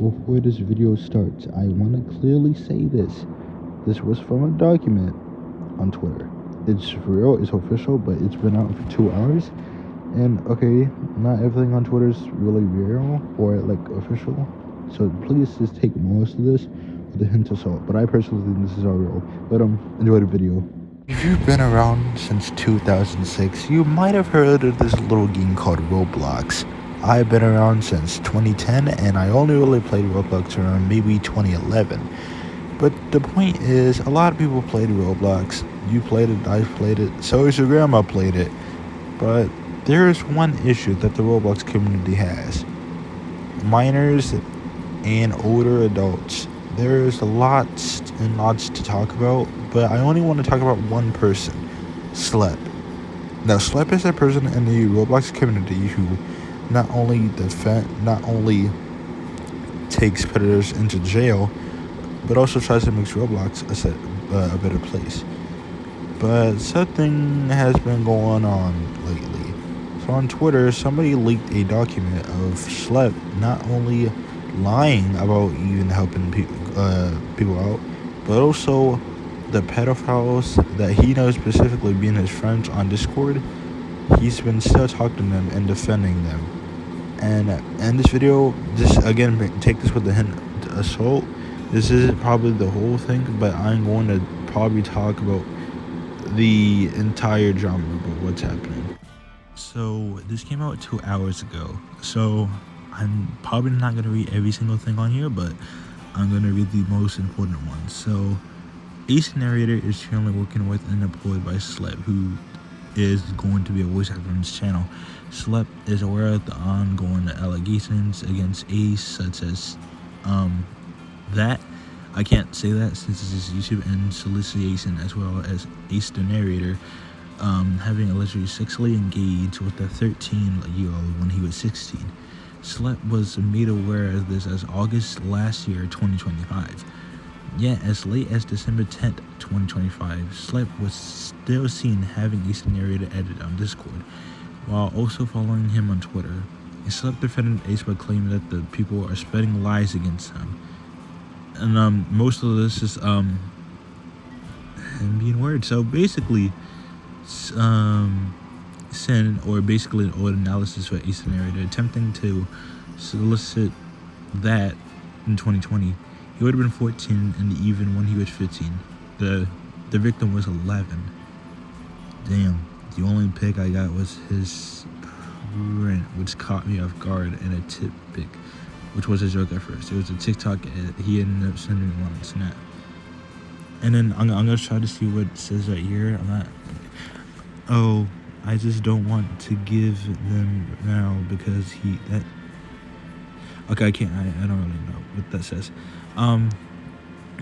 before this video starts, I want to clearly say this. This was from a document on Twitter. It's real, it's official, but it's been out for 2 hours. And okay, not everything on Twitter is really real or like official. So please just take most of this with a hint of salt. But I personally think this is all real. But enjoy the video. If you've been around since 2006, you might have heard of this little game called Roblox. I've been around since 2010, and I only really played Roblox around maybe 2011. But the point is, a lot of people played Roblox. You played it, I played it, so is your grandma played it. But there is one issue that the Roblox community has. Minors and older adults. There's lots and lots to talk about, but I only want to talk about one person, Schlep. Now, Schlep is a person in the Roblox community who not only takes predators into jail, but also tries to make Roblox a better place. But something has been going on lately. So on Twitter, somebody leaked a document of Schlep not only lying about even helping people out, but also the pedophiles that he knows specifically being his friends on Discord. He's been still talking to them and defending them. And in this video, just again, take this with a hint of salt. This isn't probably the whole thing, but I'm going to probably talk about the entire drama about what's happening. So this came out 2 hours ago. So I'm probably not going to read every single thing on here, but I'm going to read the most important ones. So Ace Narrator is currently working with and employed by Schlep, who is going to be a voice actor on this channel. Schlep is aware of the ongoing allegations against Ace, such as that. I can't say that since it's his YouTube, and solicitation, as well as Ace the Narrator having allegedly sexually engaged with a 13-year-old when he was 16. Schlep was made aware of this as August last year, 2025. Yet, as late as December 10th, 2025, Schlep was still seen having Ace the Narrator edited on Discord, while also following him on Twitter. Schlep defended Ace by claiming that the people are spreading lies against him. And most of this is him being weird. So basically, basically an old analysis for Ace the Narrator, attempting to solicit that in 2020. He would have been 14, and even when he was 15, the victim was 11. Damn, the only pic I got was his print, which caught me off guard, and a tip pic, which was a joke at first. It was a TikTok he ended up sending me one on Snap. And then I'm gonna try to see what it says right here. I just don't want to give them now because okay, I can't, I don't really know what that says. And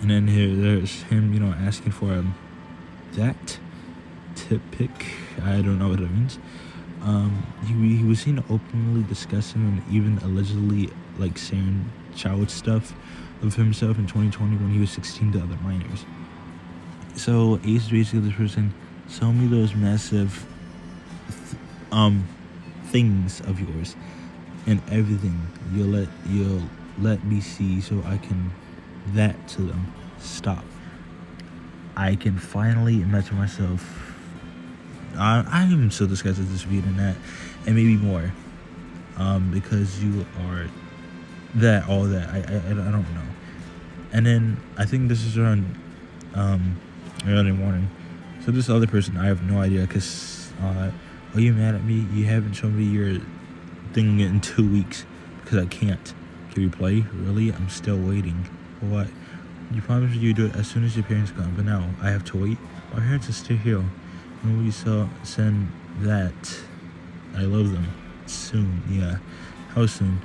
then there's him, asking for that tip pic. I don't know what it means. He was seen openly discussing and even allegedly saying child stuff of himself in 2020 when he was 16 to other minors. So Ace is basically this person, show me those massive things of yours and everything you'll let me see so I can that to them. Stop. I can finally imagine myself. I'm so disgusted at this reading that, and maybe more, because you are all that. I don't know. And then I think this is around early morning. So this other person, I have no idea, because are you mad at me? You haven't shown me your thing in 2 weeks because I can't. Can we play? Really? I'm still waiting. For what? You promised you do it as soon as your parents come, but now I have to wait. My parents are still here. When we send that, I love them. Soon, yeah. How soon?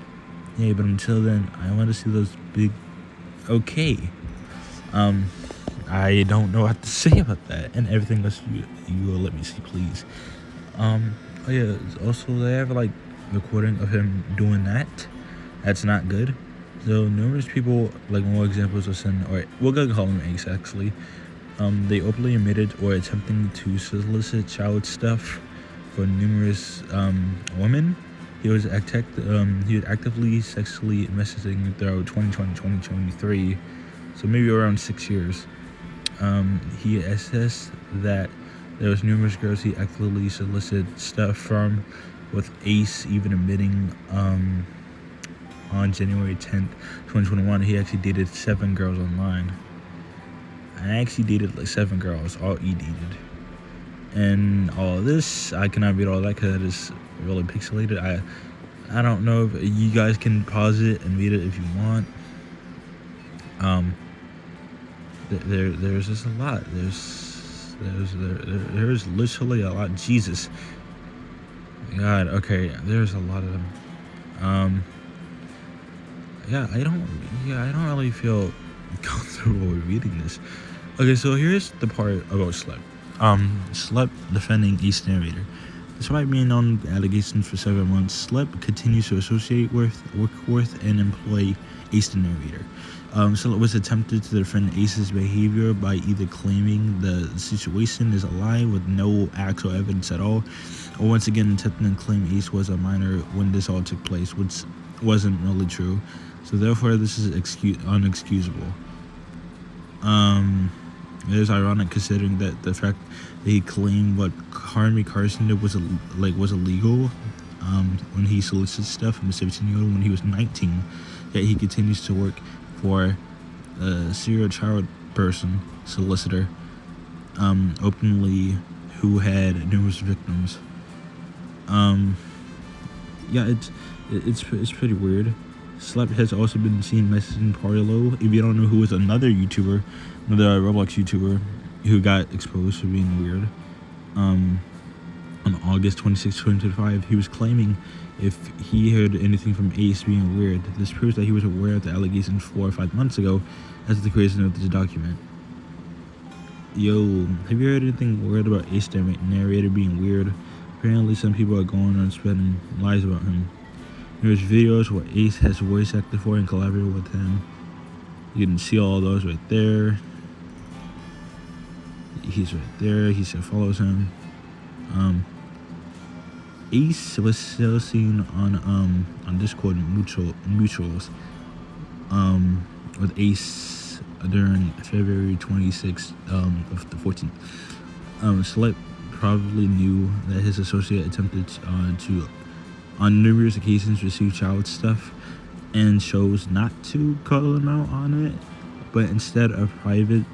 Yeah, but until then, I want to see those big. Okay. I don't know what to say about that, and everything else you will let me see, please. Oh yeah. Also, they have recording of him doing that. That's not good. So numerous people, more examples of sin, or we're gonna call them Ace actually. They openly admitted or attempting to solicit child stuff for numerous women. he was actively sexually messaging throughout 2020-2023, so maybe around 6 years. He assessed that there was numerous girls he actively solicited stuff from, with Ace even admitting on January 10th, 2021, he actually dated 7 girls online. I actually dated like 7 girls, all he dated. And all of this, I cannot read all that because that is really pixelated. I don't know if you guys can pause it and read it if you want. There's just a lot. There's literally a lot. Jesus, God. Okay, there's a lot of them. I don't really feel comfortable with reading this. Okay, so here's the part about Schlep. Schlep defending Ace Narrator. Despite being on allegations for 7 months, Schlep continues to associate with, work with, and employ Ace the Narrator. Schlep was attempted to defend Ace's behavior by either claiming the situation is a lie with no actual evidence at all, or once again attempting to claim Ace was a minor when this all took place, which wasn't really true. So therefore, this is unexcusable. It is ironic considering that the fact that he claimed what Harvey Carson did was illegal when he solicited stuff from a 17-year-old when he was 19, yet he continues to work for a serial child person solicitor openly who had numerous victims. It's pretty weird. Schlep has also been seen messaging Parlo. If you don't know who is another YouTuber, another Roblox YouTuber who got exposed for being weird, on August 26, 2025, he was claiming if he heard anything from Ace being weird, this proves that he was aware of the allegations 4 or 5 months ago as the creation of this document. Yo, have you heard anything weird about Ace the Narrator being weird? Apparently some people are going on spreading lies about him. There's videos where Ace has voice acted for and collaborated with him. You can see all those right there. He's right there. He still follows him. Ace was still seen on Discord mutuals with Ace during February 26th of the 14th. Schlep probably knew that his associate attempted to on numerous occasions receive child stuff and chose not to call him out on it, but instead of private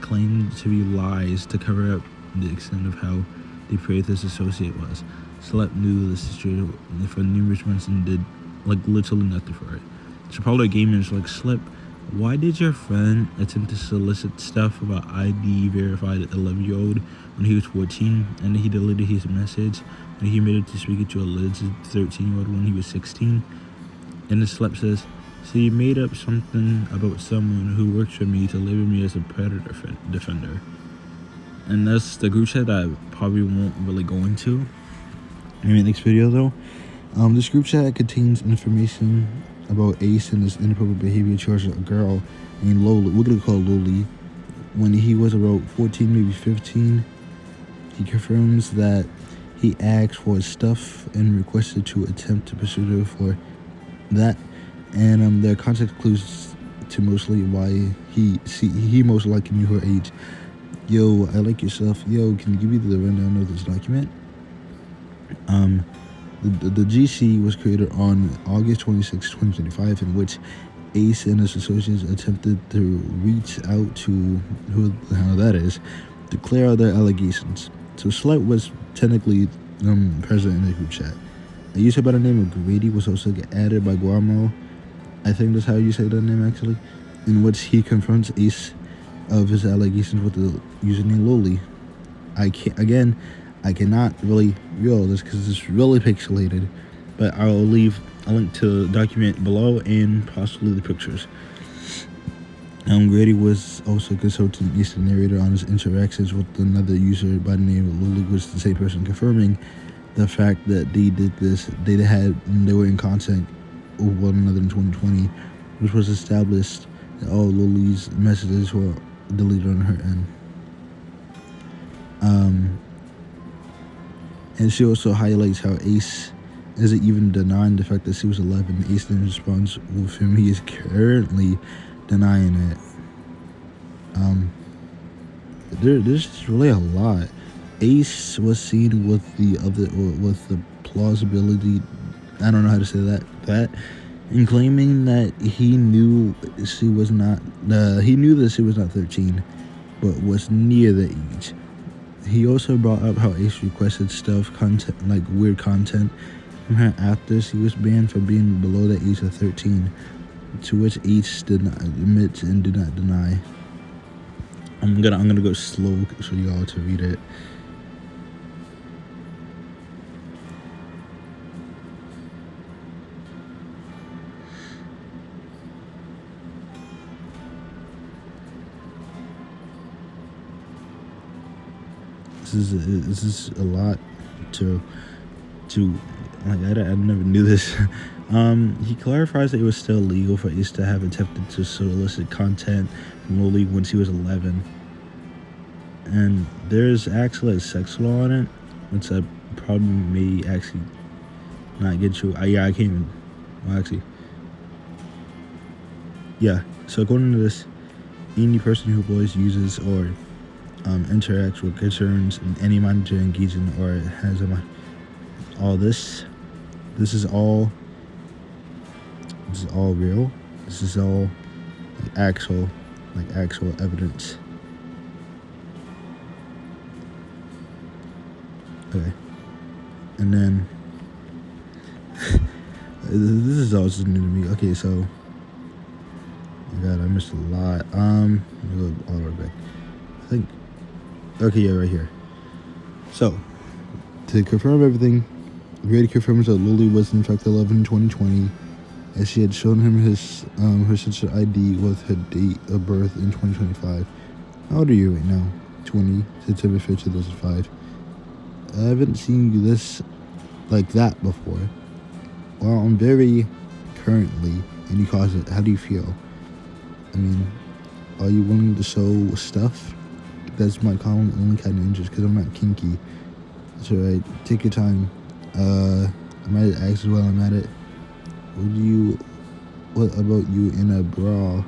claimed to be lies to cover up the extent of how depraved his associate was. Schlep knew the situation for numerous months and did literally nothing for it. So probably gamers like, Schlep, why did your friend attempt to solicit stuff about ID verified 11-year-old when he was 14 and then he deleted his message when he admitted to speaking to a alleged 13-year-old when he was 16? And the Schlep says, so you made up something about someone who works for me to label me as a predator defender. And that's the group chat that I probably won't really go into in the next video though. This group chat contains information about Ace and his inappropriate behavior towards a girl named Loli. We're gonna call Loli. When he was about 14, maybe 15, he confirms that he asked for his stuff and requested to attempt to pursue her for that. And their context clues to mostly why he most likely knew her age. Yo, I like your stuff. Yo, can you give me the rundown of this document? The GC was created on August 26, 2025, in which Ace and his associates attempted to reach out to who the hell that is to clear out their allegations. So Schlep was technically present in the group chat. A user by the name of Grady was also added by Guamo. I think that's how you say that name actually, in which he confronts Ace of his allegations with the username Loli. I cannot really read this because it's really pixelated, but I'll leave a link to the document below and possibly the pictures. Grady was also consulting Ace the Narrator on his interactions with another user by the name of Loli, which is the same person confirming the fact that they did this. They were in contact with one another in 2020, which was established that all Loli's messages were deleted on her end. And she also highlights how Ace isn't even denying the fact that she was 11. Ace then responds with him. He is currently denying it. There's just really a lot. Ace was seen with the plausibility, I don't know how to say that, in claiming that he knew she was not, he knew that she was not 13, but was near the age. He also brought up how Ace requested content, like weird content, from her after she was banned for being below the age of 13, to which Ace did not admit and did not deny. I'm gonna go slow for y'all to read it. This is a lot to like. I never knew this. He clarifies that it was still legal for Ace to have attempted to solicit content from Lily when she was 11, and there's actually a sex law on it, which I probably may actually not get you. I can't even. Well, actually, yeah. So according to this, any person who bullies, uses, or interacts with concerns in any manner to engage in or has all this is all real. This is all actual evidence. Okay, and then this is all just new to me. Okay, so God, I missed a lot. Let me go all the way back. I think. Okay, yeah, right here. So, to confirm everything, Grady confirms that Lily was in fact 11 in 2020, as she had shown him her sister ID with her date of birth in 2025. How old are you right now? 20, September 5th, 2005. I haven't seen this like that before. Well, I'm very currently, and you cause it. How do you feel? I mean, are you willing to show stuff? That's my only kind of interest, because I'm not kinky. That's alright. Take your time. I might ask while I'm at it. What about you in a bra?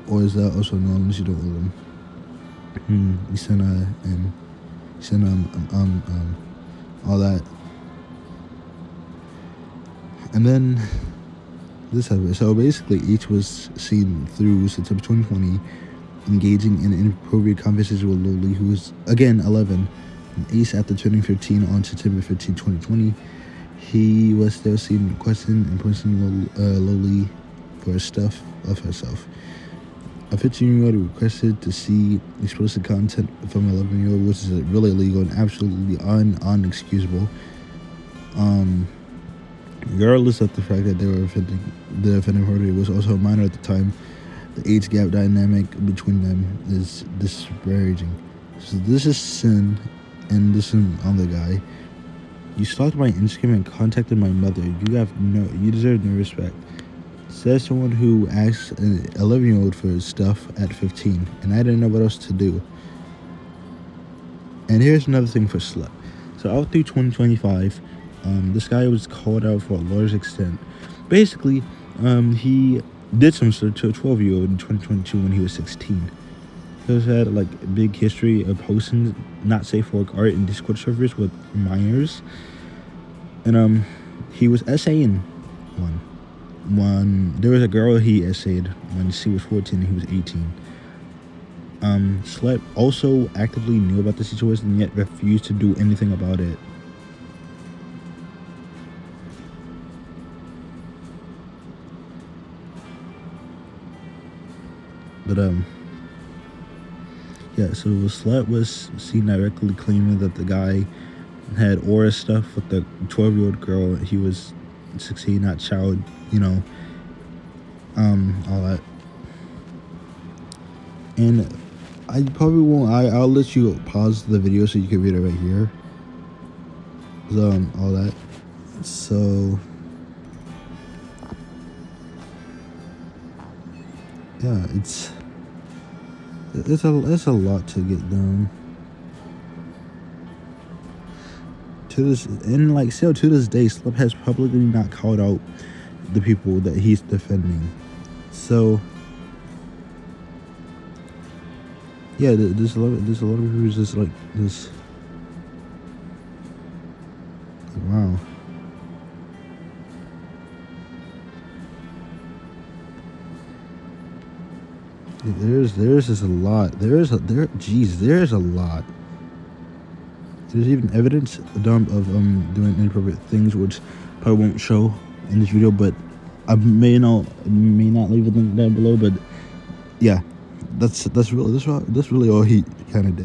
Or is that also known unless you don't wear them? You send all that. And then this happened. So basically, each was seen through September 2020 engaging in inappropriate conversation with Lily, who was again 11. And Ace, after turning 15 on September 15, 2020, he was still seen requesting and pushing Lily for stuff of herself. A 15-year-old requested to see explicit content from an 11-year-old, which is really illegal and absolutely unexcusable. Regardless of the fact that they were the offending party was also a minor at the time, the age gap dynamic between them is disparaging. So this is sin, and this is on the guy. You stalked my Instagram and contacted my mother. You deserve no respect. Says someone who asks an 11-year-old for stuff at 15, and I didn't know what else to do. And here's another thing for Schlep. So out through 2025, this guy was called out for a large extent. Basically, he did some stuff to a 12-year-old in 2022 when he was 16. He also had like a big history of posting not safe for work art in Discord servers with minors. And he was essaying one. There was a girl he essayed when she was 14 and he was 18. Schlep also actively knew about the situation yet refused to do anything about it. But yeah, so Schlep was seen directly claiming that the guy had aura stuff with the 12-year-old girl. He was 16, not child, all that. And I probably won't. I'll let you pause the video so you can read it right here. All that. So yeah, it's a lot to get done. still to this day, Schlep has publicly not called out the people that he's defending. So yeah, there's a lot of people who's just like this. Wow. There's just a lot. There's a lot. There's even evidence of doing inappropriate things, which probably won't show in this video, but I may not leave a link down below. But yeah, that's really all he kind of did.